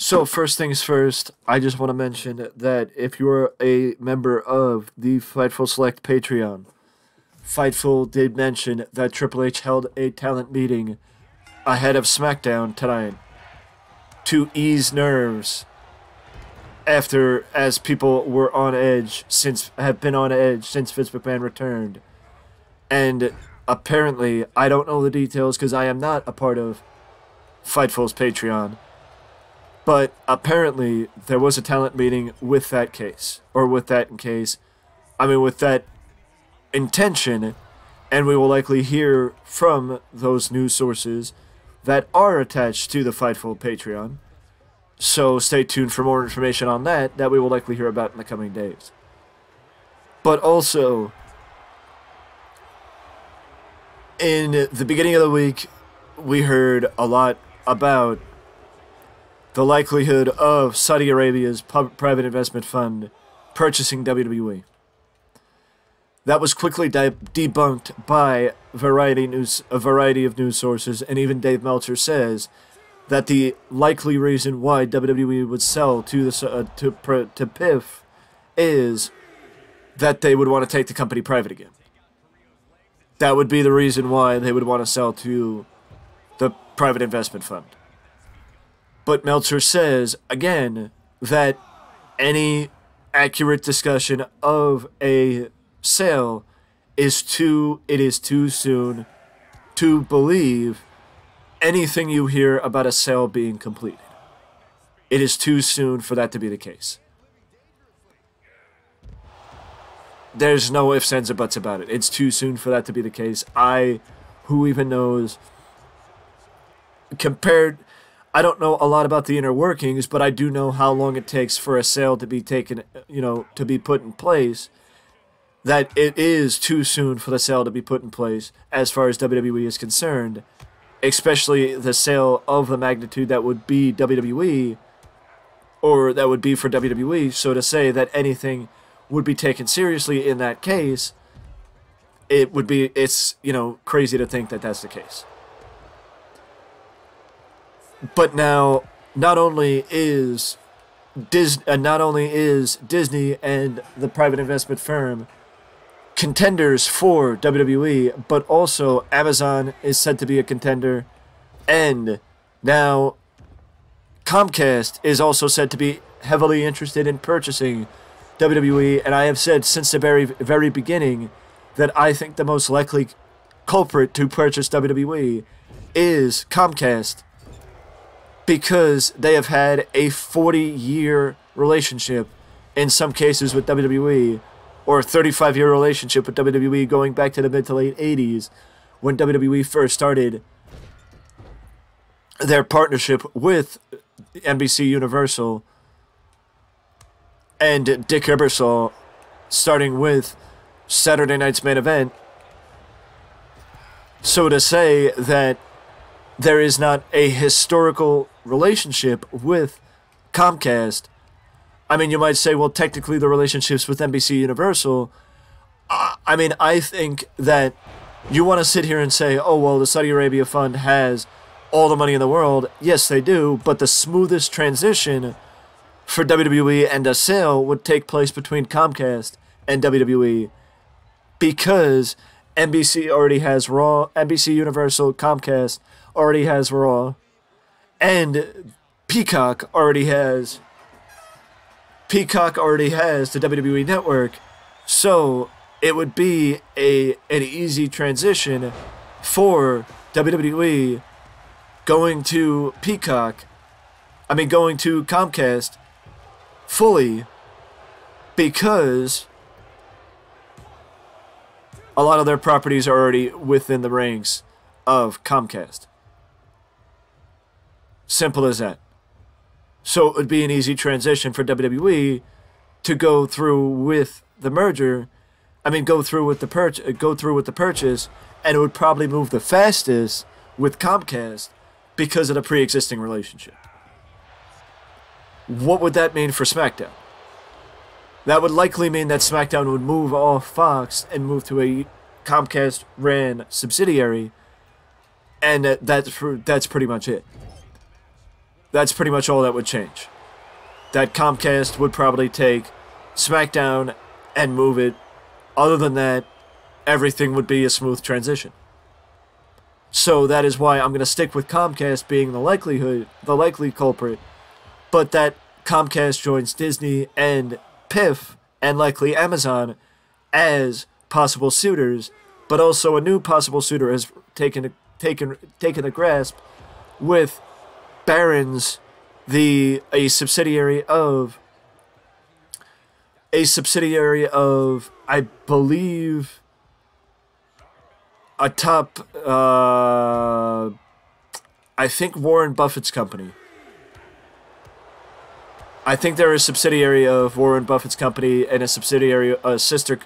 So first things first, I just want to mention that if you're a member of the Fightful Select Patreon, Fightful did mention that Triple H held a talent meeting ahead of SmackDown tonight to ease nerves after as people were on edge have been on edge since Vince McMahon returned. And apparently, I don't know the details because I am not a part of Fightful's Patreon. But apparently, there was a talent meeting with that case. Or with that with that intention. And we will likely hear from those news sources that are attached to the Fightful Patreon. So stay tuned for more information on that we will likely hear about in the coming days. But also, in the beginning of the week, we heard a lot about the likelihood of Saudi Arabia's private investment fund purchasing WWE. That was quickly debunked by a variety of news sources, and even Dave Meltzer says that the likely reason why WWE would sell to PIF is that they would want to take the company private again. That would be the reason why they would want to sell to the private investment fund. But Meltzer says, again, that any accurate discussion of a sale is too soon to believe anything you hear about a sale being completed. It is too soon for that to be the case. There's no ifs, ands, or buts about it. It's too soon for that to be the case. Who even knows, I don't know a lot about the inner workings, but I do know how long it takes for a sale to be taken, to be put in place. That it is too soon for the sale to be put in place as far as WWE is concerned, especially the sale of the magnitude that would be WWE, or that would be for WWE. So to say that anything would be taken seriously in that case, it's crazy to think that that's the case. But now, not only is Disney and the private investment firm contenders for WWE, but also Amazon is said to be a contender, and now Comcast is also said to be heavily interested in purchasing WWE, and I have said since the very beginning that I think the most likely culprit to purchase WWE is Comcast, because they have had a 40-year relationship in some cases with WWE, or a 35-year relationship with WWE going back to the mid to late 80s when WWE first started their partnership with NBC Universal and Dick Ebersol, starting with Saturday Night's Main Event. So to say that there is not a historical relationship with Comcast, I mean, you might say, well, technically the relationships with NBC Universal, I think that you want to sit here and say, oh, well, the Saudi Arabia Fund has all the money in the world. Yes, they do, but the smoothest transition for WWE and a sale would take place between Comcast and WWE, because NBC already has Raw, NBC Universal, Comcast already has Raw, and Peacock already has the WWE Network, so it would be an easy transition for WWE going to Comcast fully, because a lot of their properties are already within the ranks of Comcast. Simple as that. So it would be an easy transition for WWE to go through with the merger. Go through with the purchase, and it would probably move the fastest with Comcast because of the pre-existing relationship. What would that mean for SmackDown? That would likely mean that SmackDown would move off Fox and move to a Comcast-ran subsidiary, and that's pretty much it. That's pretty much all that would change. That Comcast would probably take SmackDown and move it. Other than that, everything would be a smooth transition. So that is why I'm going to stick with Comcast being the likely culprit, but that Comcast joins Disney and PIF and likely Amazon as possible suitors, but also a new possible suitor has taken a grasp with Barron's, a subsidiary of I believe a top I think Warren Buffett's company. I think they're a subsidiary of Warren Buffett's company and a sister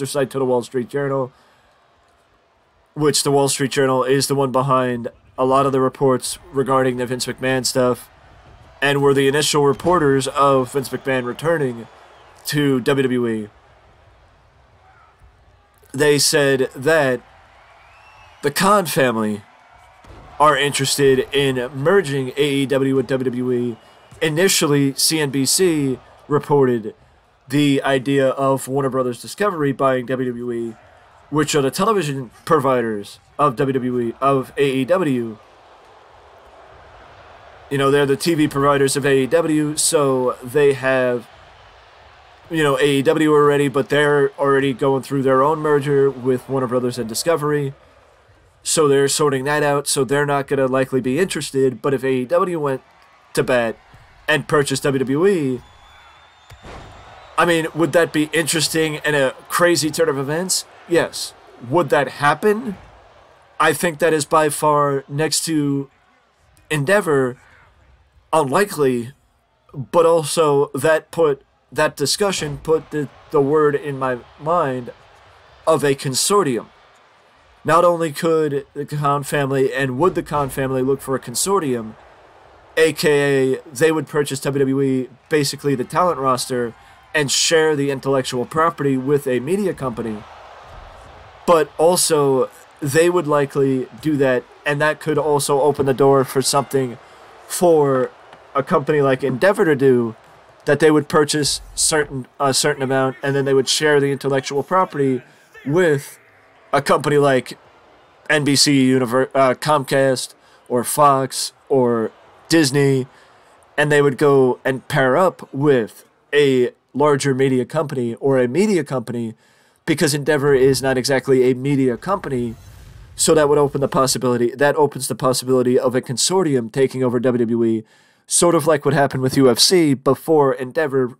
site to the Wall Street Journal, which the Wall Street Journal is the one behind a lot of the reports regarding the Vince McMahon stuff, and were the initial reporters of Vince McMahon returning to WWE. They said that the Khan family are interested in merging AEW with WWE. Initially, CNBC reported the idea of Warner Brothers Discovery buying WWE, which are the television providers of WWE, of AEW. You know, they're the TV providers of AEW, so they have, you know, AEW already, but they're already going through their own merger with Warner Brothers and Discovery. So they're sorting that out, so they're not going to likely be interested. But if AEW went to bat and purchased WWE, I mean, would that be interesting and a crazy turn of events? Yes. Would that happen? I think that is by far, next to Endeavor, unlikely, but also that discussion put the word in my mind of a consortium. Not only could the Khan family and would the Khan family look for a consortium, aka they would purchase WWE, basically the talent roster, and share the intellectual property with a media company, but also they would likely do that, and that could also open the door for something for a company like Endeavor to do, that they would purchase a certain amount, and then they would share the intellectual property with a company like NBC, Comcast, or Fox, or Disney, and they would go and pair up with a larger media company or a media company, because Endeavor is not exactly a media company. So that would open the possibility, that opens the possibility of a consortium taking over WWE, sort of like what happened with UFC before Endeavor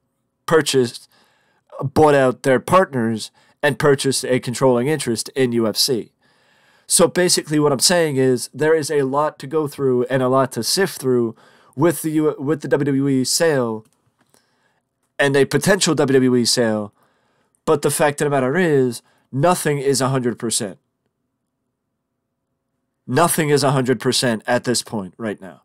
bought out their partners and purchased a controlling interest in UFC. So basically what I'm saying is there is a lot to go through and a lot to sift through with the WWE sale and a potential WWE sale, but the fact of the matter is nothing is 100%. Nothing is 100% at this point right now.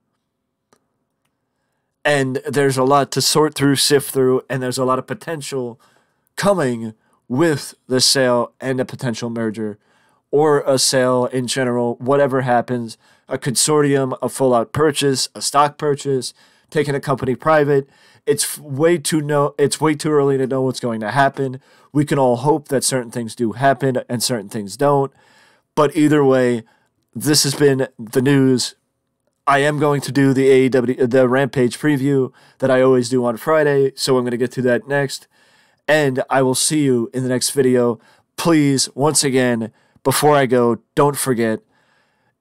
And there's a lot to sort through, sift through, and there's a lot of potential coming with the sale and a potential merger, or a sale in general, whatever happens, a consortium, a full-out purchase, a stock purchase, taking a company private. It's way too early to know what's going to happen. We can all hope that certain things do happen and certain things don't. But either way, this has been the news. I am going to do the Rampage preview that I always do on Friday, so I'm going to get to that next. And I will see you in the next video. Please, once again, before I go, don't forget,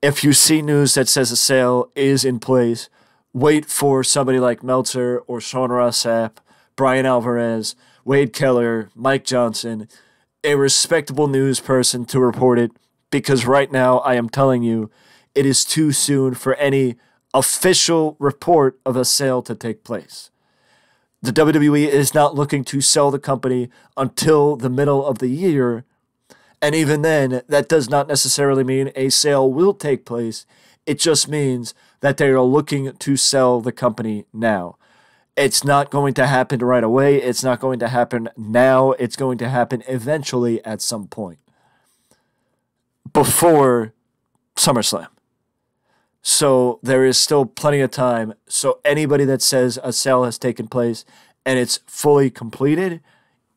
if you see news that says a sale is in place, wait for somebody like Meltzer or Sean Ross Sapp, Brian Alvarez, Wade Keller, Mike Johnson, a respectable news person to report it, because right now I am telling you, it is too soon for any official report of a sale to take place. The WWE is not looking to sell the company until the middle of the year, and even then, that does not necessarily mean a sale will take place. It just means that they are looking to sell the company now. It's not going to happen right away. It's not going to happen now. It's going to happen eventually at some point before SummerSlam. So there is still plenty of time. So anybody that says a sale has taken place and it's fully completed,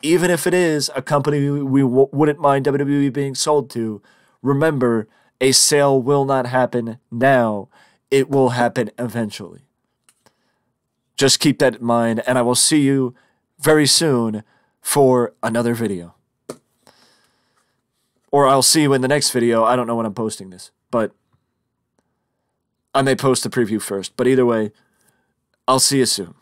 even if it is a company we wouldn't mind WWE being sold to, remember, a sale will not happen now. It will happen eventually. Just keep that in mind, and I will see you very soon for another video. Or I'll see you in the next video. I don't know when I'm posting this, but I may post the preview first. But either way, I'll see you soon.